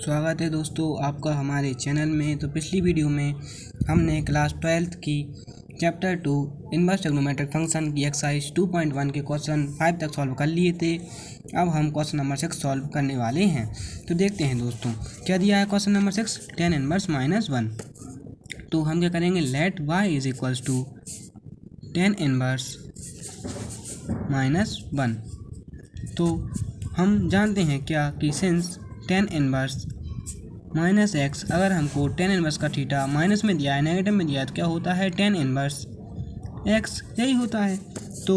स्वागत है दोस्तों आपका हमारे चैनल में। तो पिछली वीडियो में हमने क्लास 12th की चैप्टर 2 इनवर्स ट्रिग्नोमेट्रिक फंक्शन की एक्सरसाइज 2.1 के क्वेश्चन 5 तक सॉल्व कर लिए थे। अब हम क्वेश्चन नंबर 6 सॉल्व करने वाले हैं। तो देखते हैं दोस्तों क्या दिया है क्वेश्चन नंबर 6, tan इनवर्स -1। तो हम क्या करेंगे, let y is equals to tan inverse -1। तो हम जानते हैं क्या कि सिंस tan इनवर्स -x, अगर हमको tan इनवर्स का थीटा माइनस में दिया है, नेगेटिव में दिया है, तो क्या होता है tan इनवर्स x, यही होता है। तो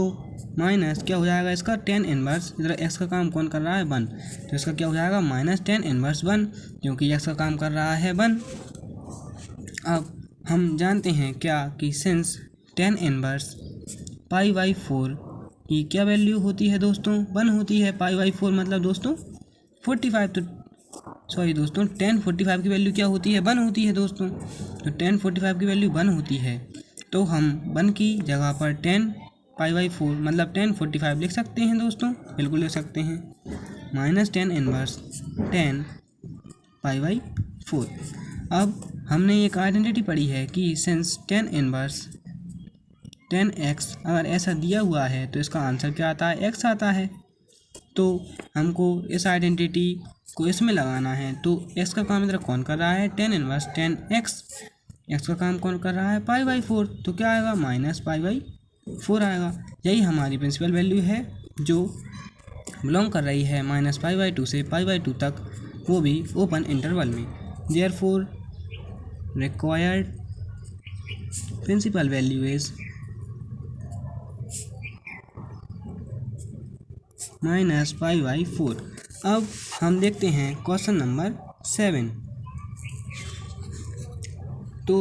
माइनस क्या हो जाएगा इसका tan इनवर्स, इधर x का काम कौन कर रहा है 1, तो इसका क्या हो जाएगा माइनस tan इनवर्स 1, क्योंकि x का काम कर रहा है 1। अब हम जानते हैं क्या कि सिंस tan इनवर्स π/4 की क्या वैल्यू होती है दोस्तों, 1 होती है। π/4 मतलब दोस्तों 45, तो सॉरी दोस्तों tan 45 की वैल्यू क्या होती है, 1 होती है दोस्तों। तो tan 45 की वैल्यू 1 होती है, तो हम 1 की जगह पर tan π/4 मतलब tan 45 लिख सकते हैं दोस्तों, बिल्कुल लिख सकते हैं, माइनस tan इनवर्स tan π/4। अब हमने एक आइडेंटिटी पढ़ी है कि since tan inverse tan x अगर ऐसा दिया हुआ है तो इसका आंसर क्या आता है, x आता है। तो हमको इस आइडेंटिटी को इसमें लगाना है। तो x का काम इधर कौन कर रहा है, tan इनवर्स tan x का काम कौन कर रहा है π/4, तो क्या आएगा माइनस π/4 आएगा। यही हमारी प्रिंसिपल वैल्यू है जो बिलोंग कर रही है -π/2 से π/2 तक, वो भी ओपन इंटरवल में। Therefore required principal value is -π/4। अब हम देखते हैं क्वेश्चन नंबर 7। तो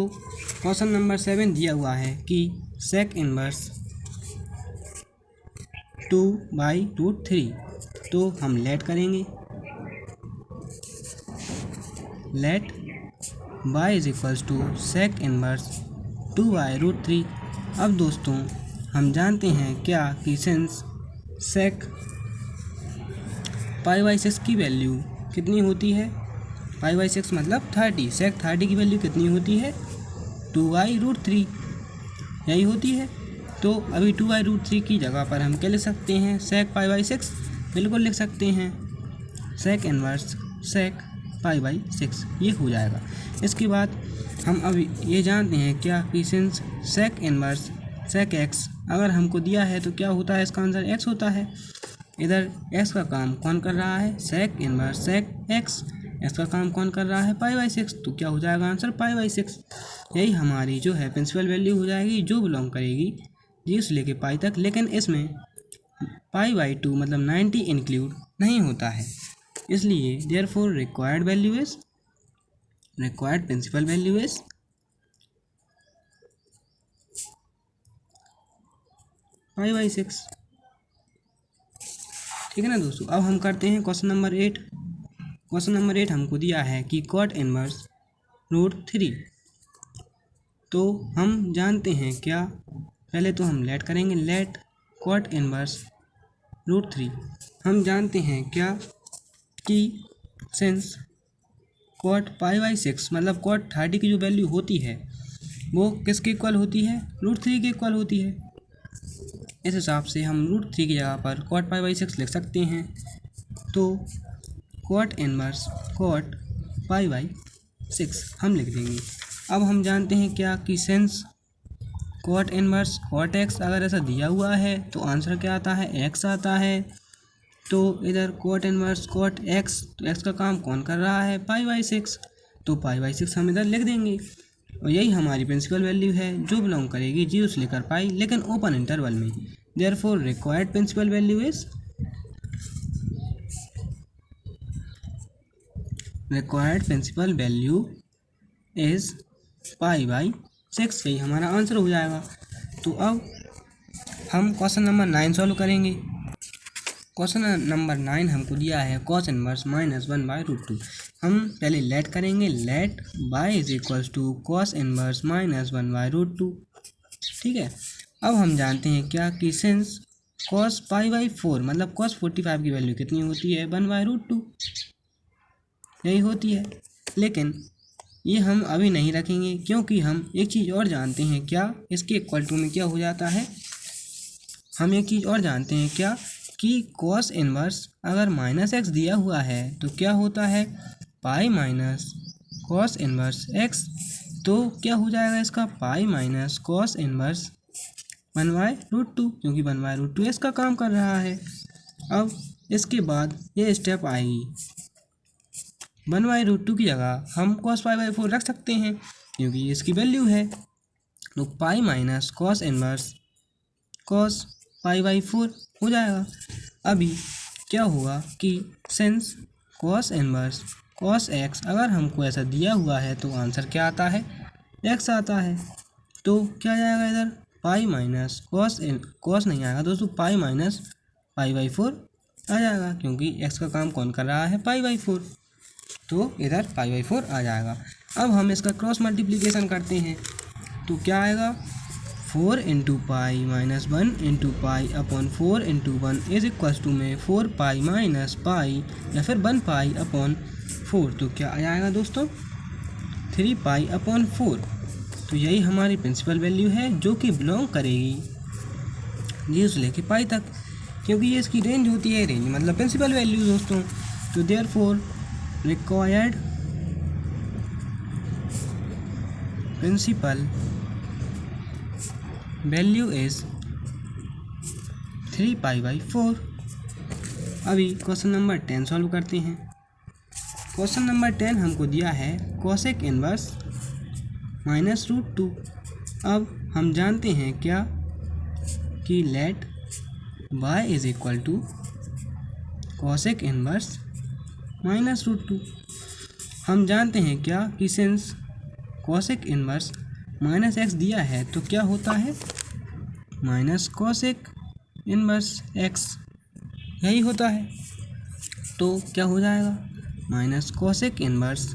क्वेश्चन नंबर 7 दिया हुआ है कि sec इनवर्स 2/√3। तो हम लेट करेंगे, let y is equals to sec inverse 2/√3। अब दोस्तों हम जानते हैं क्या कि सिंस sec π/6 की वैल्यू कितनी होती है, π/6 मतलब 30, sec 30 की वैल्यू कितनी होती है 2/√3, यही होती है। तो अभी 2/√3 की जगह पर हम क्या लिख सकते हैं, sec π/6 बिल्कुल लिख सकते हैं, sec इनवर्स sec π/6 ये हो जाएगा। इसके बाद हम अभी ये जानते हैं क्या कि since sec inverse sec x अगर हमको दिया है तो क्या होता है, इसका आंसर x होता है। इधर x का काम कौन कर रहा है, sec इनवर्स sec x का काम कौन कर रहा है π/6, तो क्या हो जाएगा आंसर π/6। यही हमारी जो है प्रिंसिपल वैल्यू हो जाएगी, जो बिलोंग करेगी 0 से लेके पाई तक, लेकिन इसमें π/2 मतलब 90 इंक्लूड नहीं होता है, इसलिए therefore required principal value is π/6। ठीक है ना दोस्तों। अब हम करते हैं क्वेश्चन नंबर 8। क्वेश्चन नंबर 8 हमको दिया है कि cot इनवर्स √3। तो हम जानते हैं क्या, पहले तो हम लेट करेंगे, लेट cot इनवर्स √3। हम जानते हैं क्या कि सिंस cot π/6 मतलब cot 30 की जो वैल्यू होती है वो किसके इक्वल होती है, √3 के इक्वल होती है। इस हिसाब से हम √3 की जगह पर cot π/6 लिख सकते हैं। तो cot इनवर्स cot π/6 हम लिख देंगे। अब हम जानते हैं क्या कि since cot inverse cot x अगर ऐसा दिया हुआ है तो आंसर क्या आता है, x आता है। तो इधर cot इनवर्स cot x, तो x का काम कौन कर रहा है π/6, तो π/6 हम इधर लिख देंगे। और यही हमारी प्रिंसिपल वैल्यू है जो बिलोंग करेगी 0 से लेकर पाई, लेकिन ओपन इंटरवल में। Therefore required principal value is π/6, यही हमारा आंसर हो जाएगा। तो अब हम क्वेश्चन नंबर 9 सॉल्व करेंगे। क्वेश्चन नंबर 9 हमको दिया है cos इनवर्स -1/√2। हम पहले लेट करेंगे, let y is equals to cos inverse -1/√2। ठीक है। अब हम जानते हैं क्या कि सिंस cos π/4 मतलब cos 45 की वैल्यू कितनी होती है 1/√2। यही होती है। लेकिन ये हम अभी नहीं रखेंगे क्योंकि हम एक चीज़ और जानते हैं। क्या? इसके इक्वल टू में क्या हो जाता है, हम एक चीज़ और जानते हैं। क्या? कि कॉस इनवर्स अगर -x दिया हुआ है तो क्या होता है, pi minus cos inverse x। तो क्या हो जाएगा इसका, पाई माइनस कॉस इनवर्स 1/√2, क्योंकि 1/√2 इसका काम कर रहा है। अब इसके बाद ये स्टेप आएगी, 1/√2 की जगह हम cos π/4 रख सकते हैं क्योंकि ये इसकी वैल्यू है। तो pi minus cos inverse cos π/4 हो जाएगा। अभी क्या हुआ कि since cos inverse cos x अगर हमको ऐसा दिया हुआ है तो आंसर क्या आता है, x आता है। तो क्या जाएगा इधर, पाई माइनस कॉस नहीं आएगा दोस्तों, पाई माइनस π/4 आ जाएगा क्योंकि x का काम कौन कर रहा है, π/4। तो इधर π/4 आ जाएगा। अब हम इसका क्रॉस मल्टीप्लिकेशन करते हैं तो क्या आएगा, 4 × pi minus 1 × pi upon 4 × 1 is equals to में 4 पाई माइनस पाई या फिर 1 पाई अपॉन 4। तो क्या आ जाएगा दोस्तों, 3 पाई अपॉन 4। तो यही हमारी प्रिंसिपल वैल्यू है जो कि बिलोंग करेगी 0 से लेके पाई तक, क्योंकि ये इसकी रेंज होती है। रेंज मतलब प्रिंसिपल वैल्यू दोस्तों। तो therefore required principal value is 3 π/4। अभी क्वेश्चन नंबर 10 सॉल्व करते हैं। क्वेश्चन नंबर 10 हमको दिया है कोसेक इनवर्स -√2। अब हम जानते हैं क्या, कि let y is equal to cosec inverse -√2। हम जानते हैं क्या, कि सिंस कोसेक इनवर्स -x दिया है तो क्या होता है, माइनस कोसेक इनवर्स x, यही होता है। तो क्या हो जाएगा, माइनस कोसेक इनवर्स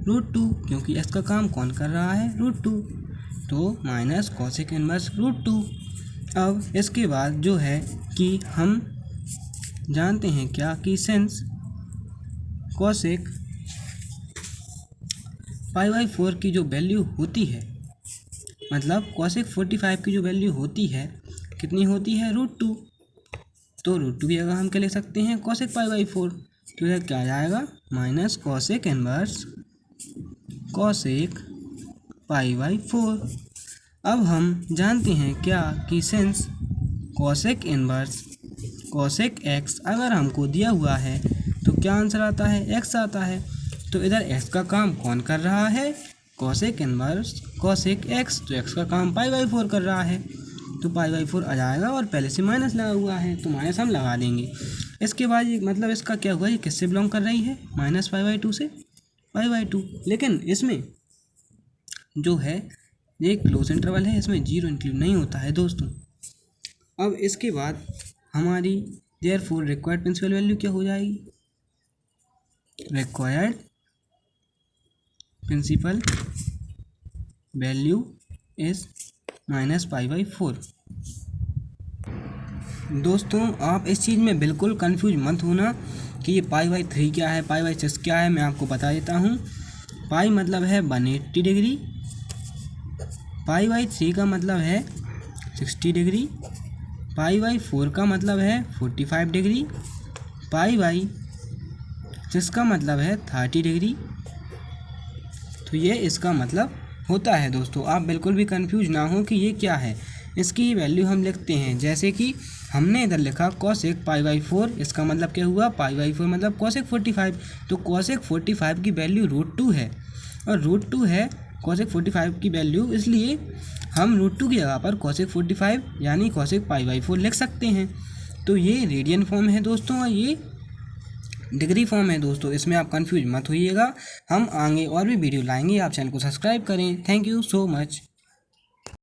√2, क्योंकि x का काम कौन कर रहा है, √2। तो माइनस कोसेक इनवर्स √2। अब इसके बाद जो है कि हम जानते हैं क्या, कि सिंस कोसेक π/4 की जो वैल्यू होती है, मतलब कोसेक 45 की जो वैल्यू होती है कितनी होती है, √2। तो √2 की जगह हम क्या लिख सकते हैं, कोसेक π/4। तो यह क्या आ जाएगा, माइनस कोसेक इनवर्स कोसेक π/4। अब हम जानते हैं क्या, कि since cosec inverse cosec x अगर हमको दिया हुआ है तो क्या आंसर आता है, x आता है। तो इधर x का काम कौन कर रहा है, कोसेक इनवर्स कोसेक x। तो x का काम π/4 कर रहा है, तो π/4 आ जाएगा और पहले से माइनस लगा हुआ है तो माइनस हम लगा देंगे। इसके बाद ये मतलब इसका क्या हुआ, ये किससे बिलोंग कर रही है, -π/2 से π/2। लेकिन इसमें जो है ये क्लोज इंटरवल है, इसमें 0 इंक्लूड नहीं होता है दोस्तों। अब इसके बाद हमारी देयरफॉर रिक्वायर्ड प्रिंसिपल वैल्यू क्या हो जाएगी, रिक्वायर्ड प्रिंसिपल वैल्यू इज -π/4। दोस्तों आप इस चीज़ में बिल्कुल कंफ्यूज मत होना कि ये π/3 क्या है, π/6 क्या है। मैं आपको बता देता हूँ। पाई मतलब है 180 डिग्री, π/3 का मतलब है 60 डिग्री, π/4 का मतलब है 45 डिग्री, π/6 का मतलब है 30 डिग्री। तो ये इसका मतलब होता है दोस्तों। आप बिल्कुल भी कंफ्यूज ना हो कि ये क्या है। इसकी वैल्यू हम लिखते हैं, जैसे कि हमने इधर लिखा कोसेक π/4, इसका मतलब क्या हुआ, π/4 मतलब कोसेक 45। तो कोसेक 45 की वैल्यू √2 है और √2 है कोसेक 45 की वैल्यू, इसलिए हम √2 की जगह पर कोसेक 45 यानी कोसेक π/4 लिख सकते हैं। तो ये रेडियन फॉर्म है दोस्तों और ये डिग्री फॉर्म है दोस्तों। इसमें आप कंफ्यूज मत होइएगा। हम आगे और भी वीडियो लाएंगे। आप चैनल को सब्सक्राइब करें। Thank you so much.